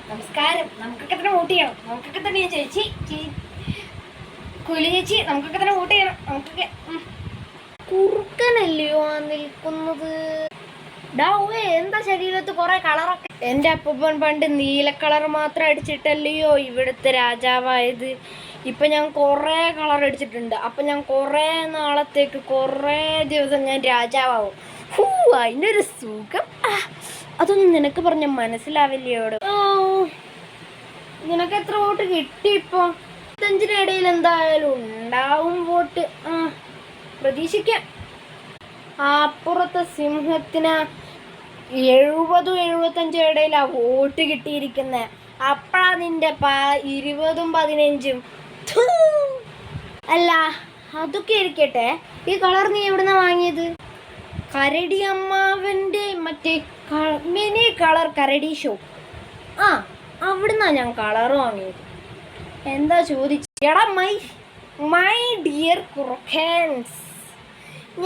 നമസ്കാരം. നമുക്കൊക്കെ തന്നെ വോട്ട് ചെയ്യണം. നമുക്കൊക്കെ തന്നെ ചേച്ചി കുലി ചേച്ചി നമുക്കൊക്കെ തന്നെ വോട്ട് ചെയ്യണം. നമുക്കൊക്കെ കുറുക്കനല്ലയോ ആ നിൽക്കുന്നത്? എന്താ ശരീരത്ത് കുറെ കളറൊക്കെ? എൻ്റെ അപ്പൂപ്പൻ പണ്ട് നീല കളർ മാത്രം അടിച്ചിട്ടല്ലയോ ഇവിടുത്തെ രാജാവായത്. ഇപ്പം ഞാൻ കുറേ കളർ അടിച്ചിട്ടുണ്ട്. അപ്പം ഞാൻ കുറേ നാളത്തേക്ക് കുറേ ദിവസം ഞാൻ രാജാവും. അതിനൊരു സുഖം. അതൊന്നും നിനക്ക് പറഞ്ഞ മനസ്സിലാവില്ലയോട്. നിനക്ക് എത്ര വോട്ട് കിട്ടി? ഇപ്പൊ 5-ന് ഇടയിൽ എന്തായാലും ഉണ്ടാവും വോട്ട്. പ്രതീക്ഷിക്കാം. അപ്പുറത്തെ സിംഹത്തിന് 70-75 ഇടയിലാ വോട്ട് കിട്ടിയിരിക്കുന്നത്. അപ്പഴാ നിന്റെ 20-15. അല്ല, അതൊക്കെ ഇരിക്കട്ടെ. ഈ കളർ നീ എവിടുന്നാ വാങ്ങിയത്? കരടി അമ്മാവൻ്റെ മറ്റേ മിനി കളർ കരടി ഷോ. അവിടുന്നാ ഞാൻ കളർ വാങ്ങിയത്. എന്താ ചോദിച്ചടാ? മൈ ഡിയർ കുറുക്കൻസ്,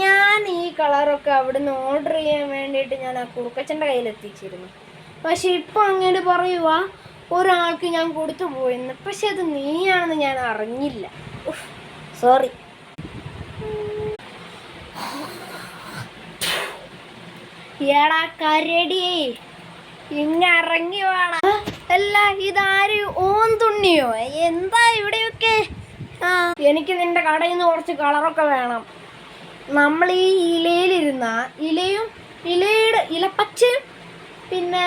ഞാൻ ഈ കളറൊക്കെ അവിടുന്ന് ഓർഡർ ചെയ്യാൻ വേണ്ടിയിട്ട് ഞാൻ ആ കുറുക്കച്ചൻ്റെ കയ്യിലെത്തിച്ചിരുന്നു. പക്ഷെ ഇപ്പം അങ്ങനെ പറയുക ഒരാൾക്ക് ഞാൻ കൊടുത്തു പോയെന്ന്. പക്ഷെ അത് നീയാണെന്ന് ഞാൻ അറിഞ്ഞില്ല. സോറി. എടാ കരടി, ഇറങ്ങി വേണ. അല്ല, ഇതാര്? ഓന്തുണ്ണിയോ? എന്താ ഇവിടെയൊക്കെ? എനിക്ക് നിന്റെ കടയിൽ നിന്ന് കുറച്ച് കളറൊക്കെ വേണം. നമ്മൾ ഈ ഇലയിലിരുന്ന ഇലപ്പച്ചയും പിന്നെ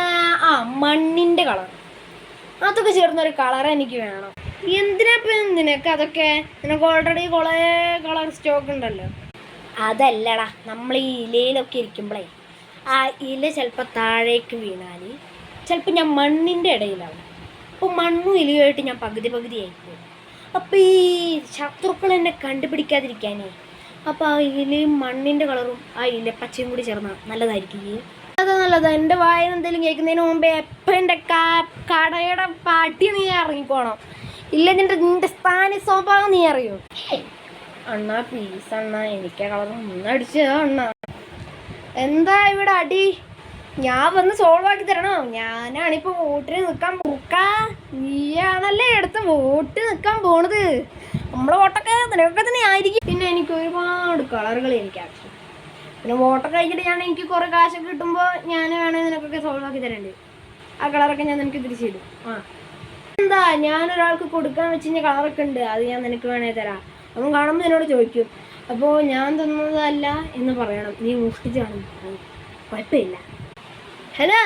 മണ്ണിൻ്റെ കളർ, അതൊക്കെ ചേർന്നൊരു കളർ എനിക്ക് വേണം. എന്തിനാപ്പം നിനക്ക് അതൊക്കെ? നിനക്ക് ഓൾറെഡി കുറേ കളർ സ്റ്റോക്ക് ഉണ്ടല്ലോ. അതല്ലടാ, നമ്മൾ ഈ ഇലയിലൊക്കെ ഇരിക്കുമ്പോഴേ ആ ഇല ചിലപ്പോൾ താഴേക്ക് വീണാൽ ചിലപ്പോൾ ഞാൻ മണ്ണിൻ്റെ ഇടയിലാവും. അപ്പോൾ മണ്ണും ഇലയുമായിട്ട് ഞാൻ പകുതി ആയിപ്പോവും. അപ്പോൾ ഈ ശത്രുക്കൾ എന്നെ കണ്ടുപിടിക്കാതിരിക്കാനേ അപ്പോൾ ആ ഇലയും മണ്ണിൻ്റെ കളറും ആ ഇല പച്ചയും കൂടി ചേർന്നാൽ നല്ലതായിരിക്കും. നല്ലതാ. എൻ്റെ വായിൽ എന്തെങ്കിലും കേൾക്കുന്നതിന് മുമ്പേ എപ്പം എൻ്റെ കടയുടെ പാട്ടി നീ ഇറങ്ങിക്കോണം. ഇല്ല, നിൻ്റെ സ്ഥാനി സ്വഭാവം നീ അറിയോ? അണ്ണാ പ്ലീസ് അണ്ണാ, എനിക്ക് കളർ ഒന്നടിച്ചതാ അണ്ണാ. എന്താ ഇവിടെ അടി? ഞാൻ വന്ന് സോൾവ് ആക്കി തരണോ? ഞാനാണിപ്പോൾ വോട്ടിന് നിൽക്കാൻ പോക്കാ. നീയാണല്ലേ അടുത്ത വോട്ട് നിൽക്കാൻ പോണത്. നമ്മളെ വോട്ടൊക്കെ നിനക്കൊക്കെ തന്നെ ആയിരിക്കും. പിന്നെ എനിക്ക് ഒരുപാട് കളറുകൾ എനിക്ക് ആവശ്യം. പിന്നെ വോട്ടൊക്കെ കഴിച്ചിട്ട് എനിക്ക് കുറേ കാശൊക്കെ കിട്ടുമ്പോൾ ഞാൻ വേണമെങ്കിൽ നിനക്കൊക്കെ സോൾവ് ആക്കി തരേണ്ടി. ആ കളറൊക്കെ ഞാൻ നിനക്ക് തിരിച്ചു തരും. എന്താ, ഞാനൊരാൾക്ക് കൊടുക്കാൻ വെച്ച് കളറൊക്കെ ഉണ്ട്, അത് ഞാൻ നിനക്ക് വേണേൽ തരാം. അവൻ കാണുമ്പോൾ എന്നോട് ചോദിക്കും. അപ്പോൾ ഞാൻ തന്നതല്ല എന്ന് പറയണം. നീ മോഷ്ടിച്ചാണ്, കുഴപ്പമില്ല. ഹലോ